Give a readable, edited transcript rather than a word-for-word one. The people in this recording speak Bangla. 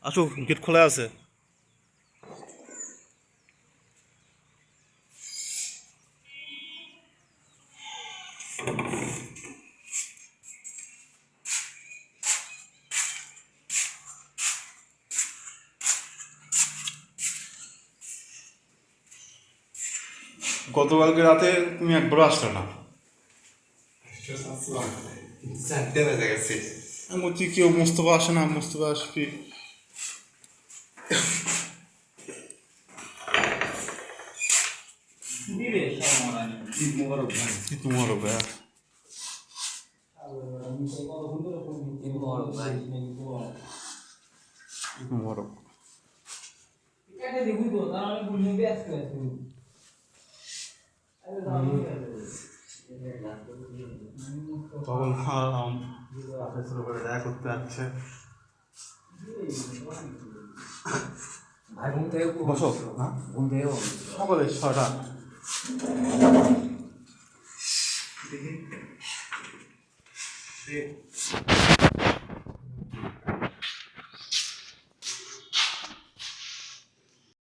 আসো, গেট খোলা আছে। গতকালকে রাতে তুমি একবার আসলে না। চারটে বেজে গেছে। আমি বলছি কেউ মোস্তফা আসে না, মোস্তফা আসবি। ঈদ মোবারক ভাই। কি তোমার ভাইয়া? ঈদ মোবারক ভাই। তোমার তখন শুরু করে দেখা করতে যাচ্ছে। ভাই ঘুম থেকে বসো না, ঘুম থেকে সকালে 6টা। দেখি